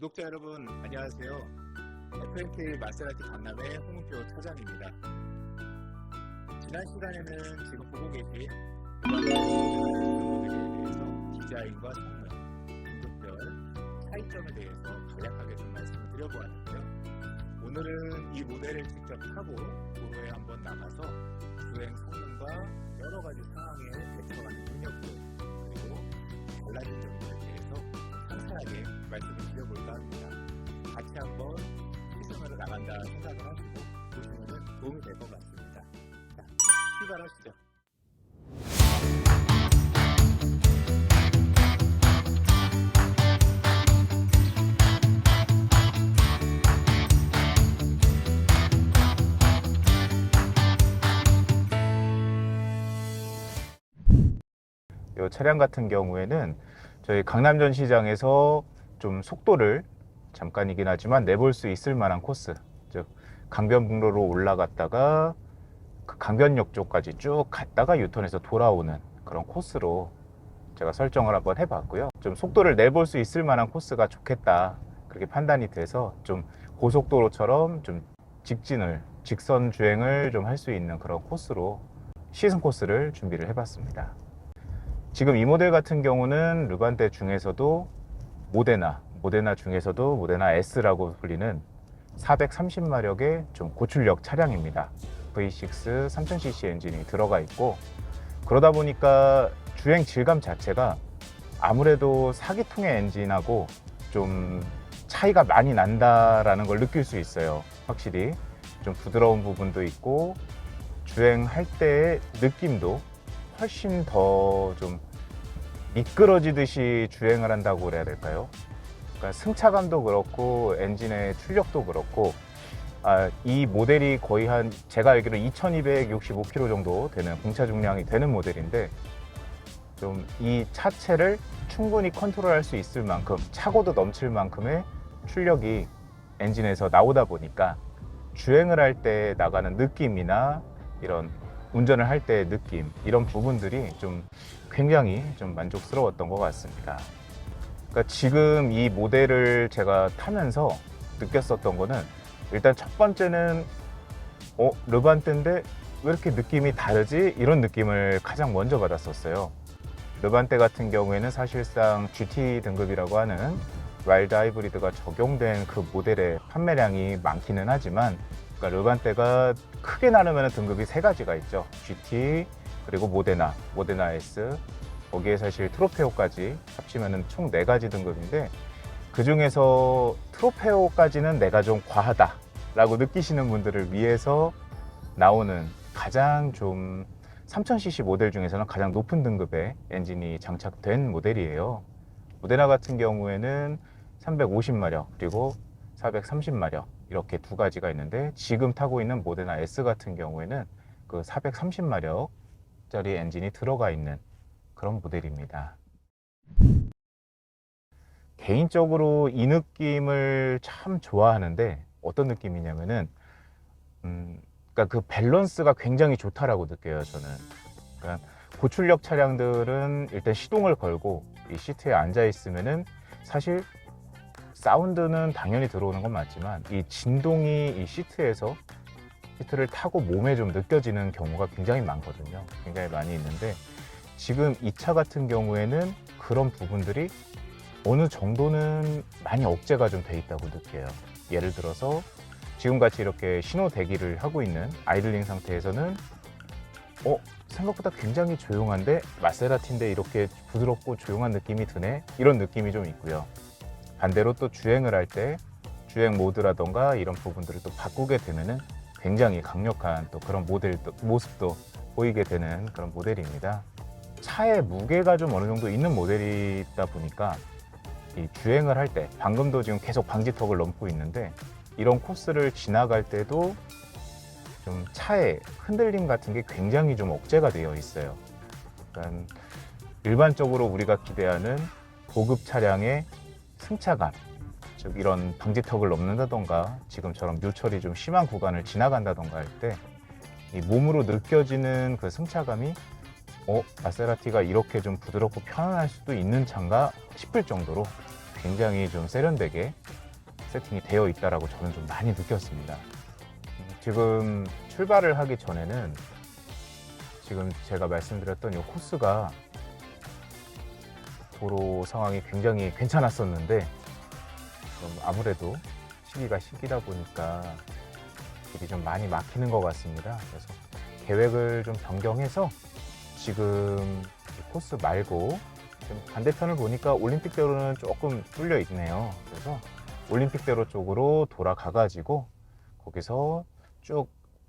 구독자 여러분 안녕하세요. FMK 마세라티 강남의 홍은표 차장입니다. 지난 시간에는 지금 보고 계신 모델에 대해서 디자인과 성능, 등급별, 차이점에 대해서 간략하게 좀 말씀을 드려보았는데요. 오늘은 이 모델을 직접 타고 도로에 한번 나가서 주행 성능과 여러 가지 상황에 대처하는 능력들 그리고 달라진 점들에 대해서 상세하게 말씀을 드려볼까 합니다. 같이 한번 시승하러 나간다 생각을 하시고 보시면 도움이 될 것 같습니다. 자, 출발하시죠. 이 차량 같은 경우에는 저희 강남전시장에서 좀 속도를 잠깐이긴 하지만 내볼 수 있을 만한 코스, 즉 강변북로로 올라갔다가 그 강변역 쪽까지 쭉 갔다가 유턴해서 돌아오는 그런 코스로 제가 설정을 한번 해봤고요. 좀 속도를 내볼 수 있을 만한 코스가 좋겠다 그렇게 판단이 돼서 좀 고속도로처럼 좀 직선 주행을 좀 할 수 있는 그런 코스로 시승 코스를 준비를 해봤습니다. 지금 이 모델 같은 경우는 르반떼 중에서도 모데나 중에서도 모데나 S라고 불리는 430마력의 좀 고출력 차량입니다. V6 3000cc 엔진이 들어가 있고, 그러다 보니까 주행 질감 자체가 아무래도 4기통의 엔진하고 좀 차이가 많이 난다라는 걸 느낄 수 있어요. 확실히 좀 부드러운 부분도 있고 주행할 때의 느낌도 훨씬 더 좀 미끄러지듯이 주행을 한다고 그래야 될까요? 그러니까 승차감도 그렇고 엔진의 출력도 그렇고, 이 모델이 거의 제가 알기로 2265km 정도 되는 공차 중량이 되는 모델인데, 좀 이 차체를 충분히 컨트롤할 수 있을 만큼, 차고도 넘칠 만큼의 출력이 엔진에서 나오다 보니까 주행을 할 때 나가는 느낌이나 이런 운전을 할 때의 느낌, 이런 부분들이 좀 굉장히 좀 만족스러웠던 것 같습니다. 그러니까 지금 이 모델을 제가 타면서 느꼈었던 거는, 일단 첫 번째는 르반떼인데 왜 이렇게 느낌이 다르지? 이런 느낌을 가장 먼저 받았었어요. 르반떼 같은 경우에는 사실상 GT 등급이라고 하는 와일드 하이브리드가 적용된 그 모델의 판매량이 많기는 하지만, 그러니까 르반떼가 크게 나누면 등급이 세 가지가 있죠. GT, 그리고 모데나 S, 거기에 사실 트로페오까지 합치면 총 4가지 등급인데, 그 중에서 트로페오까지는 내가 좀 과하다 라고 느끼시는 분들을 위해서 나오는 가장 좀 3000cc 모델 중에서는 가장 높은 등급의 엔진이 장착된 모델이에요. 모데나 같은 경우에는 350마력 그리고 430마력 이렇게 두 가지가 있는데, 지금 타고 있는 모데나 S 같은 경우에는 그 430마력 짜리 엔진이 들어가 있는 그런 모델입니다. 개인적으로 이 느낌을 참 좋아하는데, 어떤 느낌이냐면은 그러니까 그 밸런스가 굉장히 좋다라고 느껴요. 저는 그러니까 고출력 차량들은 일단 시동을 걸고 이 시트에 앉아 있으면은 사실 사운드는 당연히 들어오는 건 맞지만, 이 진동이 이 시트를 타고 몸에 좀 느껴지는 경우가 굉장히 많거든요. 굉장히 많이 있는데, 지금 이 차 같은 경우에는 그런 부분들이 어느 정도는 많이 억제가 좀 돼 있다고 느껴요. 예를 들어서 지금같이 이렇게 신호 대기를 하고 있는 아이들링 상태에서는 생각보다 굉장히 조용한데 마세라티인데 이렇게 부드럽고 조용한 느낌이 드네, 이런 느낌이 좀 있고요. 반대로 또 주행을 할 때 주행 모드라던가 이런 부분들을 또 바꾸게 되면은 굉장히 강력한 또 그런 모습도 보이게 되는 그런 모델입니다. 차의 무게가 좀 어느 정도 있는 모델이다 보니까 이 주행을 할 때, 방금도 지금 계속 방지턱을 넘고 있는데, 이런 코스를 지나갈 때도 좀 차의 흔들림 같은 게 굉장히 좀 억제가 되어 있어요. 그러니까 일반적으로 우리가 기대하는 고급 차량의 승차감, 즉 이런 방지턱을 넘는다던가 지금처럼 묘철이 좀 심한 구간을 지나간다던가 할 때 이 몸으로 느껴지는 그 승차감이 마세라티가 이렇게 좀 부드럽고 편안할 수도 있는 차인가 싶을 정도로 굉장히 좀 세련되게 세팅이 되어 있다라고 저는 좀 많이 느꼈습니다. 지금 출발을 하기 전에는 지금 제가 말씀드렸던 이 코스가 도로 상황이 굉장히 괜찮았었는데 좀 아무래도 시기가 시기다 보니까 길이 좀 많이 막히는 것 같습니다. 그래서 계획을 좀 변경해서 지금 이 코스 말고 좀 반대편을 보니까 올림픽대로는 조금 뚫려 있네요. 그래서 올림픽대로 쪽으로 돌아가가지고 거기서 쭉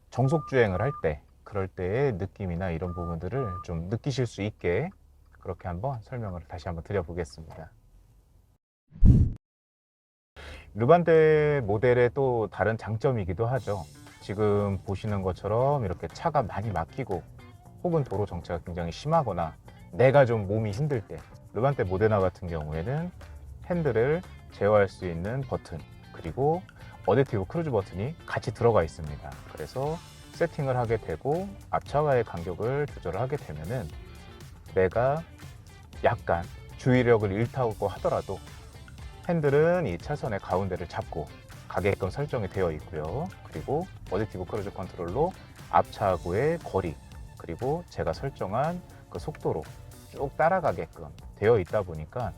정속 주행을 할 때, 그럴 때의 느낌이나 이런 부분들을 좀 느끼실 수 있게 그렇게 한번 설명을 다시 한번 드려보겠습니다. 르반데 모델의 또 다른 장점이기도 하죠. 지금 보시는 것처럼 이렇게 차가 많이 막히고 혹은 도로 정체가 굉장히 심하거나 내가 좀 몸이 힘들 때 르반데 모데나 같은 경우에는 핸들을 제어할 수 있는 버튼 그리고 어댑티브 크루즈 버튼이 같이 들어가 있습니다. 그래서 세팅을 하게 되고 앞차와의 간격을 조절을 하게 되면은 내가 약간 주의력을 잃다고 하더라도 핸들은 이 차선의 가운데를 잡고 가게끔 설정이 되어 있고요. 그리고 어댑티브 크루즈 컨트롤로 앞차하고의 거리 그리고 제가 설정한 그 속도로 쭉 따라가게끔 되어 있다 보니까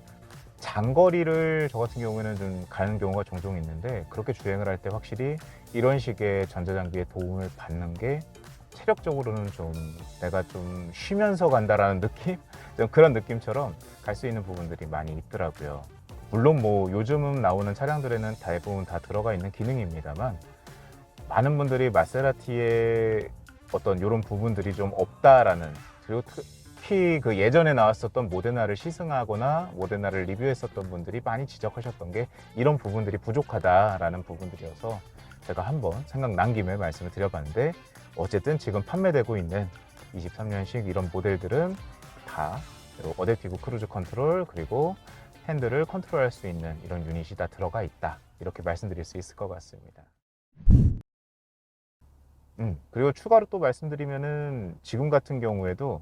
장거리를 저 같은 경우에는 좀 가는 경우가 종종 있는데 그렇게 주행을 할 때 확실히 이런 식의 전자장비의 도움을 받는 게 체력적으로는 좀 내가 좀 쉬면서 간다라는 느낌? 좀 그런 느낌처럼 갈 수 있는 부분들이 많이 있더라고요. 물론 뭐 요즘은 나오는 차량들에는 대부분 다 들어가 있는 기능입니다만 많은 분들이 마세라티의 어떤 이런 부분들이 좀 없다라는 그리고 특히 그 예전에 나왔었던 모데나를 시승하거나 모데나를 리뷰했었던 분들이 많이 지적하셨던 게 이런 부분들이 부족하다라는 부분들이어서 제가 한번 생각난 김에 말씀을 드려봤는데 어쨌든 지금 판매되고 있는 23년식 이런 모델들은 다 어댑티브 크루즈 컨트롤 그리고 핸들을 컨트롤할 수 있는 이런 유닛이 다 들어가 있다 이렇게 말씀드릴 수 있을 것 같습니다. 그리고 추가로 또 말씀드리면은 지금 같은 경우에도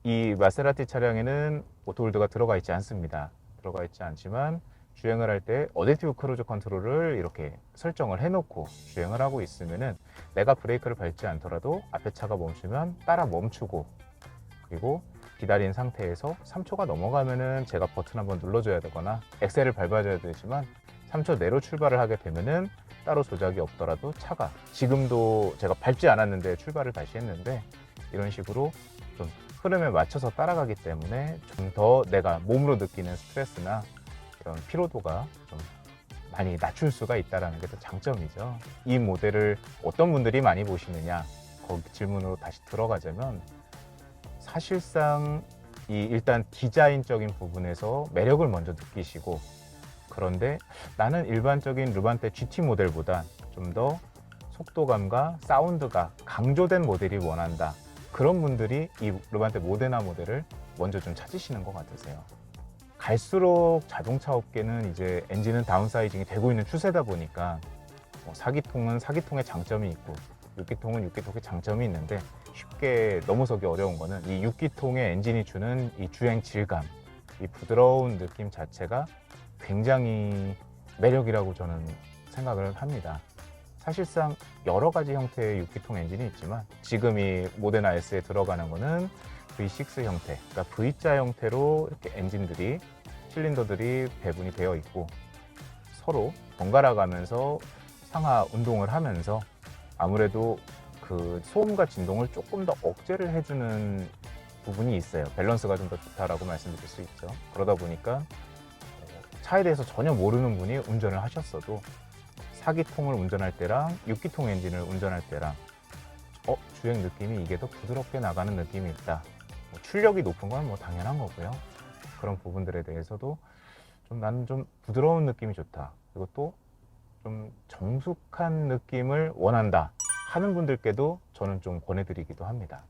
이 마세라티 차량에는 오토홀드가 들어가 있지 않습니다. 들어가 있지 않지만 주행을 할 때 어댑티브 크루즈 컨트롤을 이렇게 설정을 해놓고 주행을 하고 있으면은 내가 브레이크를 밟지 않더라도 앞에 차가 멈추면 따라 멈추고 그리고 기다린 상태에서 3초가 넘어가면은 제가 버튼 한번 눌러줘야 되거나 엑셀을 밟아줘야 되지만 3초 내로 출발을 하게 되면은 따로 조작이 없더라도 차가 지금도 제가 밟지 않았는데 출발을 다시 했는데 이런 식으로 좀 흐름에 맞춰서 따라가기 때문에 좀 더 내가 몸으로 느끼는 스트레스나 이런 피로도가 좀 많이 낮출 수가 있다는 게 또 장점이죠. 이 모델을 어떤 분들이 많이 보시느냐 거기 질문으로 다시 들어가자면 사실상 이 일단 디자인적인 부분에서 매력을 먼저 느끼시고 그런데 나는 일반적인 르반테 GT 모델보다 좀 더 속도감과 사운드가 강조된 모델이 원한다. 그런 분들이 이 르반테 모데나 모델을 먼저 좀 찾으시는 것 같으세요. 갈수록 자동차 업계는 이제 엔진은 다운사이징이 되고 있는 추세다 보니까 4기통은 4기통의 장점이 있고 6기통은 6기통의 장점이 있는데 쉽게 넘어서기 어려운 거는 이 6기통의 엔진이 주는 이 주행 질감, 이 부드러운 느낌 자체가 굉장히 매력이라고 저는 생각을 합니다. 사실상 여러 가지 형태의 6기통 엔진이 있지만 지금 이 모데나 S에 들어가는 거는 V6 형태, 그러니까 V자 형태로 이렇게 엔진들이 실린더들이 배분이 되어 있고 서로 번갈아 가면서 상하 운동을 하면서 아무래도 그 소음과 진동을 조금 더 억제를 해주는 부분이 있어요. 밸런스가 좀 더 좋다라고 말씀드릴 수 있죠. 그러다 보니까 차에 대해서 전혀 모르는 분이 운전을 하셨어도 4기통을 운전할 때랑 6기통 엔진을 운전할 때랑 주행 느낌이 이게 더 부드럽게 나가는 느낌이 있다. 출력이 높은 건 뭐 당연한 거고요. 그런 부분들에 대해서도 좀 나는 좀 부드러운 느낌이 좋다. 그리고 또 좀 정숙한 느낌을 원한다 하는 분들께도 저는 좀 권해드리기도 합니다.